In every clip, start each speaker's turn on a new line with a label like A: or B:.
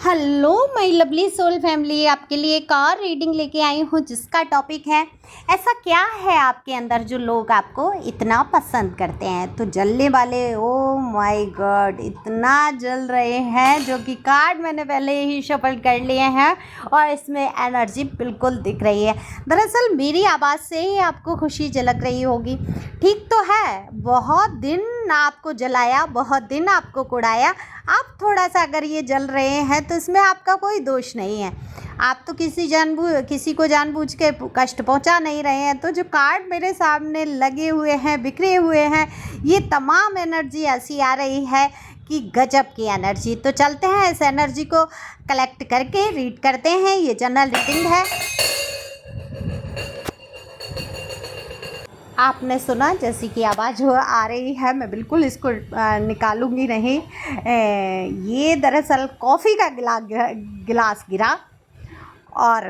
A: Hello my lovely soul family, आपके लिए एक और रीडिंग लेके आई हूँ जिसका टॉपिक है ऐसा क्या है आपके अंदर जो लोग आपको इतना पसंद करते हैं। तो जलने वाले, ओ माय गॉड, इतना जल रहे हैं जो कि कार्ड मैंने पहले ही शफल कर लिए हैं और इसमें एनर्जी बिल्कुल दिख रही है। दरअसल मेरी आवाज़ से ही आपको खुशी झलक रही होगी। ठीक तो है, बहुत दिन आपको जलाया, बहुत दिन आपको कुड़ाया, आप थोड़ा सा अगर ये जल रहे हैं तो इसमें आपका कोई दोष नहीं है। आप तो किसी को जानबूझ के कष्ट पहुंचा नहीं रहे हैं। तो जो कार्ड मेरे सामने लगे हुए हैं, बिखरे हुए हैं, ये तमाम एनर्जी ऐसी आ रही है कि गजब की एनर्जी। तो चलते हैं इस एनर्जी को कलेक्ट करके रीड करते हैं। ये जनरल रीडिंग है। आपने सुना जैसी कि आवाज़ आ रही है, मैं बिल्कुल इसको निकालूंगी नहीं। ये दरअसल कॉफ़ी का गिलास गिरा और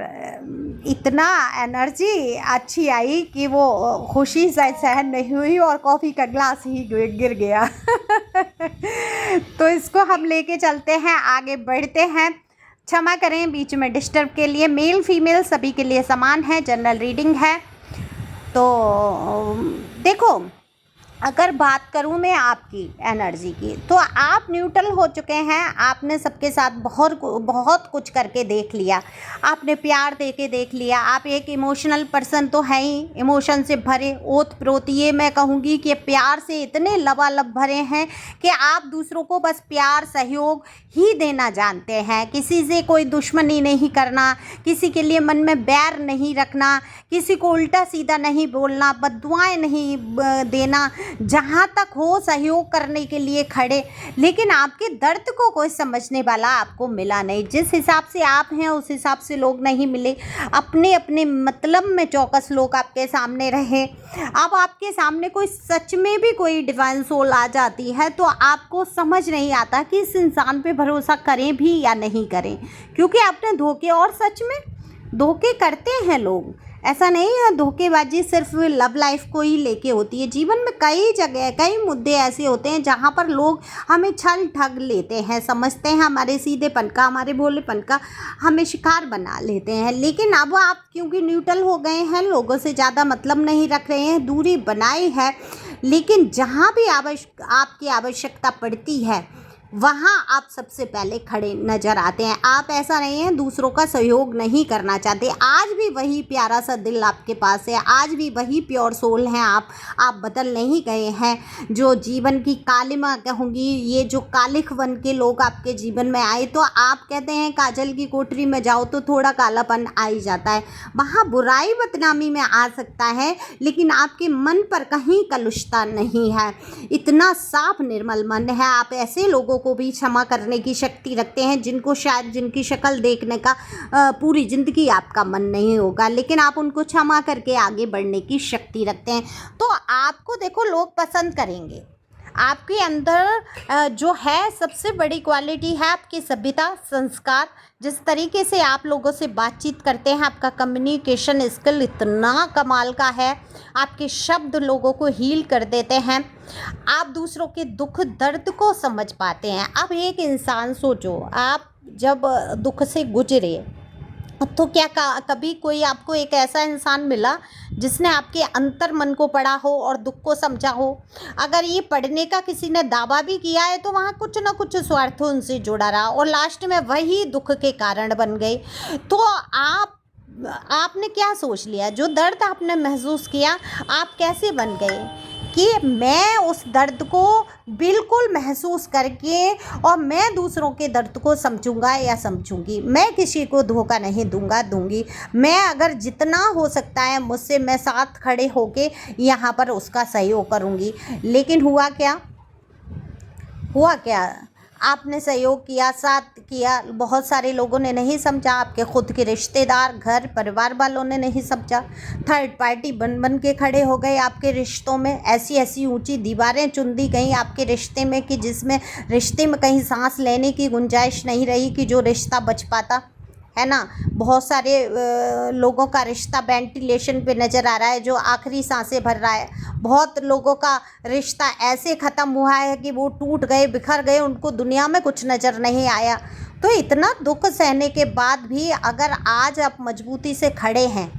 A: इतना एनर्जी अच्छी आई कि वो खुशी शायद सहन नहीं हुई और कॉफ़ी का गिलास ही गिर गया। तो इसको हम लेके चलते हैं, आगे बढ़ते हैं। क्षमा करें बीच में डिस्टर्ब के लिए। मेल फीमेल सभी के लिए समान है, जनरल रीडिंग है। तो देखो, अगर बात करूं मैं आपकी एनर्जी की, तो आप न्यूट्रल हो चुके हैं। आपने सबके साथ बहुत कुछ करके देख लिया। आपने प्यार दे के देख लिया। आप एक इमोशनल पर्सन तो हैं ही, इमोशन से भरे, ओत-प्रोत, ये मैं कहूँगी कि प्यार से इतने लबालब भरे हैं कि आप दूसरों को बस प्यार सहयोग ही देना जानते हैं। किसी से कोई दुश्मनी नहीं करना, किसी के लिए मन में बैर नहीं रखना, किसी को उल्टा सीधा नहीं बोलना, बद्दुआएं नहीं देना, जहाँ तक हो सहयोग करने के लिए खड़े। लेकिन आपके दर्द को कोई समझने वाला आपको मिला नहीं। जिस हिसाब से आप हैं उस हिसाब से लोग नहीं मिले। अपने अपने मतलब में चौकस लोग आपके सामने रहे। अब आपके सामने कोई सच में भी कोई डिवाइन सोल आ जाती है तो आपको समझ नहीं आता कि इस इंसान पे भरोसा करें भी या नहीं करें, क्योंकि आपने धोखे, और सच में धोखे करते हैं लोग। ऐसा नहीं है धोखेबाजी सिर्फ लव लाइफ को ही लेके होती है। जीवन में कई जगह, कई मुद्दे ऐसे होते हैं जहाँ पर लोग हमें छल ठग लेते हैं, समझते हैं हमारे सीधेपन का, हमारे भोलेपन का, हमें शिकार बना लेते हैं। लेकिन अब आप क्योंकि न्यूट्रल हो गए हैं, लोगों से ज़्यादा मतलब नहीं रख रहे हैं, दूरी बनाई है, लेकिन जहाँ भी आपकी आवश्यकता पड़ती है वहाँ आप सबसे पहले खड़े नज़र आते हैं। आप ऐसा नहीं है दूसरों का सहयोग नहीं करना चाहते। आज भी वही प्यारा सा दिल आपके पास है, आज भी वही प्योर सोल हैं आप बदल नहीं गए हैं। जो जीवन की कालिमा कहूँगी, ये जो कालिख बन के लोग आपके जीवन में आए, तो आप कहते हैं काजल की कोठरी में जाओ तो थोड़ा कालापन आ ही जाता है। वहाँ बुराई बदनामी में आ सकता है, लेकिन आपके मन पर कहीं कलुषता नहीं है। इतना साफ निर्मल मन है। आप ऐसे लोगों को भी क्षमा करने की शक्ति रखते हैं जिनको शायद जिनकी शक्ल देखने का पूरी ज़िंदगी आपका मन नहीं होगा, लेकिन आप उनको क्षमा करके आगे बढ़ने की शक्ति रखते हैं। तो आपको देखो लोग पसंद करेंगे। आपके अंदर जो है सबसे बड़ी क्वालिटी है आपकी सभ्यता, संस्कार। जिस तरीके से आप लोगों से बातचीत करते हैं, आपका कम्युनिकेशन स्किल इतना कमाल का है। आपके शब्द लोगों को हील कर देते हैं। आप दूसरों के दुख दर्द को समझ पाते हैं। अब एक इंसान सोचो, आप जब दुख से गुजरे तो क्या कभी कोई आपको एक ऐसा इंसान मिला जिसने आपके अंतर मन को पढ़ा हो और दुख को समझा हो? अगर ये पढ़ने का किसी ने दावा भी किया है तो वहाँ कुछ ना कुछ स्वार्थ उनसे जुड़ा रहा और लास्ट में वही दुख के कारण बन गए। तो आपने क्या सोच लिया? जो दर्द आपने महसूस किया, आप कैसे बन गए कि मैं उस दर्द को बिल्कुल महसूस करके और मैं दूसरों के दर्द को समझूंगा या समझूंगी, मैं किसी को धोखा नहीं दूंगी। मैं अगर जितना हो सकता है मुझसे, मैं साथ खड़े होके यहाँ पर उसका सहयोग करूँगी। लेकिन हुआ क्या? आपने सहयोग किया, साथ किया, बहुत सारे लोगों ने नहीं समझा। आपके खुद के रिश्तेदार, घर परिवार वालों ने नहीं समझा। थर्ड पार्टी बन के खड़े हो गए आपके रिश्तों में। ऐसी ऊंची दीवारें चुन दी गई आपके रिश्ते में कि जिसमें रिश्ते में कहीं सांस लेने की गुंजाइश नहीं रही कि जो रिश्ता बच पाता है ना। बहुत सारे लोगों का रिश्ता वेंटिलेशन पे नज़र आ रहा है, जो आखिरी सांसें भर रहा है। बहुत लोगों का रिश्ता ऐसे ख़त्म हुआ है कि वो टूट गए, बिखर गए, उनको दुनिया में कुछ नज़र नहीं आया। तो इतना दुख सहने के बाद भी अगर आज आप मजबूती से खड़े हैं,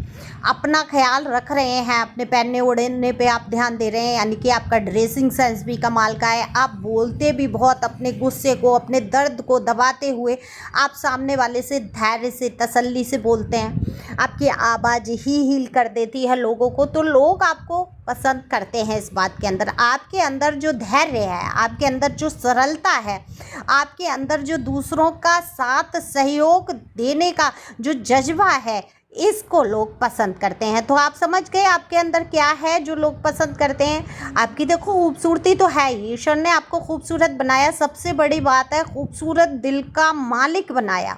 A: अपना ख्याल रख रहे हैं, अपने पहनने ओढ़ने पे आप ध्यान दे रहे हैं, यानी कि आपका ड्रेसिंग सेंस भी कमाल का है, आप बोलते भी बहुत अपने गुस्से को, अपने दर्द को दबाते हुए आप सामने वाले से धैर्य से, तसल्ली से बोलते हैं, आपकी आवाज़ ही हील कर देती है लोगों को, तो लोग आपको पसंद करते हैं। इस बात के अंदर आपके अंदर जो धैर्य है, आपके अंदर जो सरलता है, आपके अंदर जो दूसरों का साथ सहयोग देने का जो जज्बा है, इसको लोग पसंद करते हैं। तो आप समझ गए आपके अंदर क्या है जो लोग पसंद करते हैं। आपकी देखो खूबसूरती तो है ही, ईश्वर ने आपको खूबसूरत बनाया, सबसे बड़ी बात है खूबसूरत दिल का मालिक बनाया,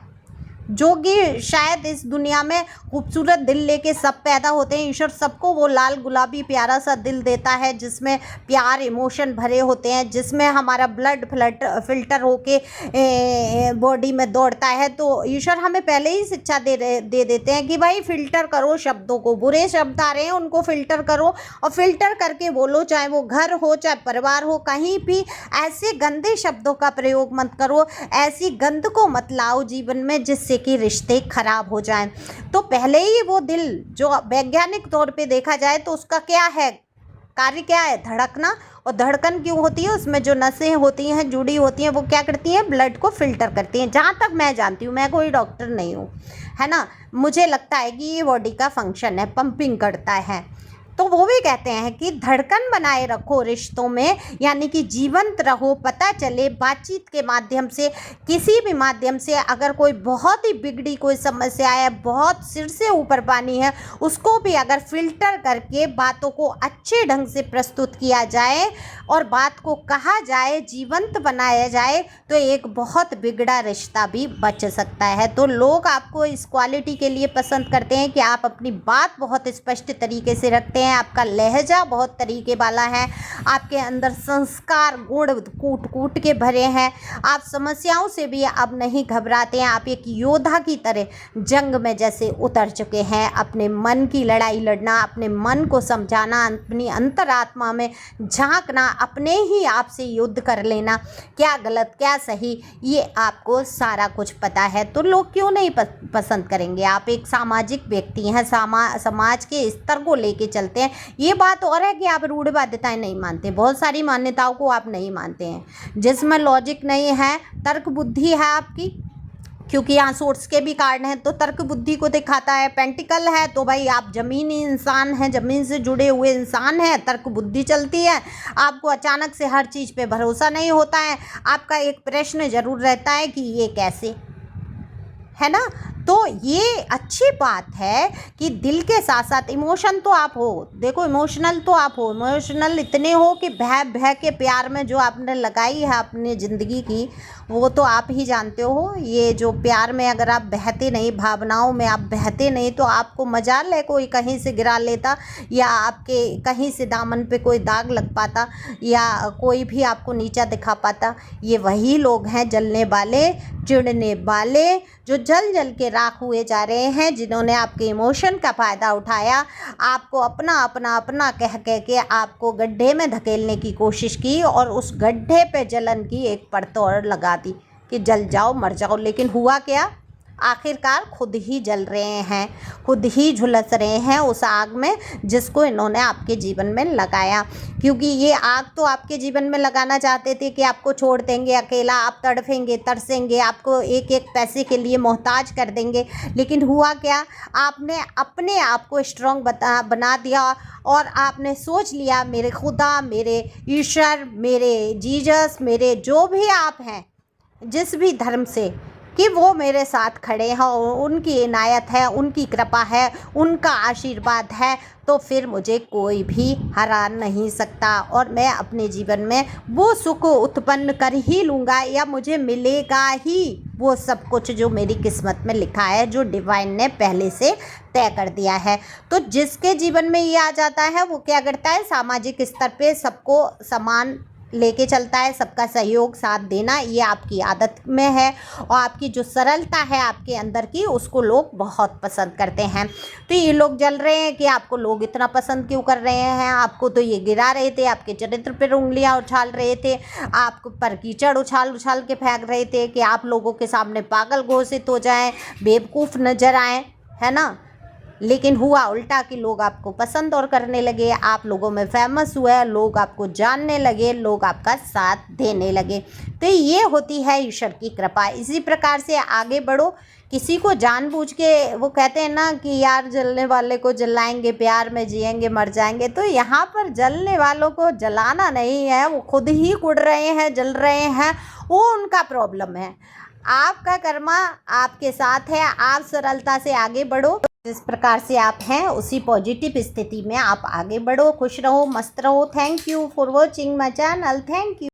A: जो कि शायद इस दुनिया में खूबसूरत दिल लेके सब पैदा होते हैं। ईश्वर सबको वो लाल गुलाबी प्यारा सा दिल देता है जिसमें प्यार इमोशन भरे होते हैं, जिसमें हमारा ब्लड फिल्टर होके बॉडी में दौड़ता है। तो ईश्वर हमें पहले ही शिक्षा दे देते हैं कि भाई फ़िल्टर करो शब्दों को, बुरे शब्द आ रहे हैं उनको फ़िल्टर करो और फ़िल्टर करके बोलो, चाहे वो घर हो चाहे परिवार हो, कहीं भी ऐसे गंदे शब्दों का प्रयोग मत करो, ऐसी गंद को मत लाओ जीवन में जिससे कि रिश्ते खराब हो जाएं। तो पहले ही वो दिल जो वैज्ञानिक तौर पे देखा जाए तो उसका क्या है कार्य, क्या है, धड़कना। और धड़कन क्यों होती है, उसमें जो नसें होती हैं जुड़ी होती हैं वो क्या करती हैं, ब्लड को फिल्टर करती हैं। जहाँ तक मैं जानती हूँ, मैं कोई डॉक्टर नहीं हूँ, है ना, मुझे लगता है कि ये बॉडी का फंक्शन है, पंपिंग करता है। तो वो भी कहते हैं कि धड़कन बनाए रखो रिश्तों में, यानी कि जीवंत रहो, पता चले बातचीत के माध्यम से, किसी भी माध्यम से अगर कोई बहुत ही बिगड़ी कोई समस्या है, बहुत सिर से ऊपर पानी है, उसको भी अगर फिल्टर करके बातों को अच्छे ढंग से प्रस्तुत किया जाए और बात को कहा जाए, जीवंत बनाया जाए, तो एक बहुत बिगड़ा रिश्ता भी बच सकता है। तो लोग आपको इस क्वालिटी के लिए पसंद करते हैं कि आप अपनी बात बहुत स्पष्ट तरीके से रखते हैं, आपका लहजा बहुत तरीके वाला है, आपके अंदर संस्कार गुण कूट कूट के भरे हैं, आप समस्याओं से भी अब नहीं घबराते हैं, आप एक योद्धा की तरह जंग में जैसे उतर चुके हैं। अपने मन की लड़ाई लड़ना, अपने मन को समझाना, अपनी अंतरात्मा में झांकना, अपने ही आप से युद्ध कर लेना, क्या गलत क्या सही ये आपको सारा कुछ पता है। तो लोग क्यों नहीं पसंद करेंगे। आप एक सामाजिक व्यक्ति हैं, समाज के स्तर को लेके चलते हैं। ये बात और है कि आप रूढ़िवादिताएं नहीं मानते, बहुत सारी मान्यताओं को आप नहीं मानते हैं, जिसमें लॉजिक नहीं है, तर्क बुद्धि है आपकी, क्योंकि यहाँ सोर्स के भी कार्ड हैं तो तर्क बुद्धि को दिखाता है। पेंटिकल है तो भाई आप ज़मीनी इंसान हैं, ज़मीन से जुड़े हुए इंसान हैं, तर्क बुद्धि चलती है, आपको अचानक से हर चीज़ पे भरोसा नहीं होता है, आपका एक प्रश्न ज़रूर रहता है कि ये कैसे, है ना। तो ये अच्छी बात है कि दिल के साथ साथ इमोशन तो आप हो, देखो इमोशनल तो आप हो, इमोशनल इतने हो कि बह बह के प्यार में जो आपने लगाई है अपनी ज़िंदगी की वो तो आप ही जानते हो। ये जो प्यार में अगर आप बहते नहीं, भावनाओं में आप बहते नहीं, तो आपको मजाल है कोई कहीं से गिरा लेता या आपके कहीं से दामन पे कोई दाग लग पाता या कोई भी आपको नीचा दिखा पाता। ये वही लोग हैं जलने वाले, चिढ़ने वाले, जो जल जल के राख हुए जा रहे हैं, जिन्होंने आपके इमोशन का फ़ायदा उठाया, आपको अपना अपना अपना कह के आपको गड्ढे में धकेलने की कोशिश की और उस गड्ढे पे जलन की एक परत और लगा दी कि जल जाओ मर जाओ। लेकिन हुआ क्या, आखिरकार खुद ही जल रहे हैं, खुद ही झुलस रहे हैं उस आग में जिसको इन्होंने आपके जीवन में लगाया। क्योंकि ये आग तो आपके जीवन में लगाना चाहते थे कि आपको छोड़ देंगे अकेला, आप तड़फेंगे तरसेंगे, आपको एक एक पैसे के लिए मोहताज कर देंगे। लेकिन हुआ क्या, आपने अपने आप को स्ट्रॉन्ग बना दिया और आपने सोच लिया मेरे खुदा, मेरे ईश्वर, मेरे जीसस, मेरे जो भी आप हैं जिस भी धर्म से, कि वो मेरे साथ खड़े हैं, उनकी इनायत है, उनकी कृपा है, उनका आशीर्वाद है, तो फिर मुझे कोई भी हरा नहीं सकता और मैं अपने जीवन में वो सुख उत्पन्न कर ही लूँगा या मुझे मिलेगा ही वो सब कुछ जो मेरी किस्मत में लिखा है, जो डिवाइन ने पहले से तय कर दिया है। तो जिसके जीवन में ये आ जाता है वो क्या करता है, सामाजिक स्तर पे सबको समान लेके चलता है, सबका सहयोग साथ देना ये आपकी आदत में है, और आपकी जो सरलता है आपके अंदर की उसको लोग बहुत पसंद करते हैं। तो ये लोग जल रहे हैं कि आपको लोग इतना पसंद क्यों कर रहे हैं, आपको तो ये गिरा रहे थे, आपके चरित्र पर उंगलियां उछाल रहे थे, आपको पर कीचड़ उछाल उछाल के फेंक रहे थे कि आप लोगों के सामने पागल घोषित हो जाएं, बेवकूफ़ नज़र आएँ, है ना। लेकिन हुआ उल्टा कि लोग आपको पसंद और करने लगे, आप लोगों में फेमस हुए, लोग आपको जानने लगे, लोग आपका साथ देने लगे। तो ये होती है ईश्वर की कृपा। इसी प्रकार से आगे बढ़ो। किसी को जानबूझ के, वो कहते हैं ना कि यार जलने वाले को जलाएंगे, प्यार में जिएंगे मर जाएंगे, तो यहाँ पर जलने वालों को जलाना नहीं है, वो खुद ही कुड़ रहे हैं, जल रहे हैं, वो उनका प्रॉब्लम है। आपका कर्मा आपके साथ है, आप सरलता से आगे बढ़ो, जिस प्रकार से आप हैं उसी पॉजिटिव स्थिति में आप आगे बढ़ो, खुश रहो, मस्त रहो। Thank you for watching my channel. Thank you.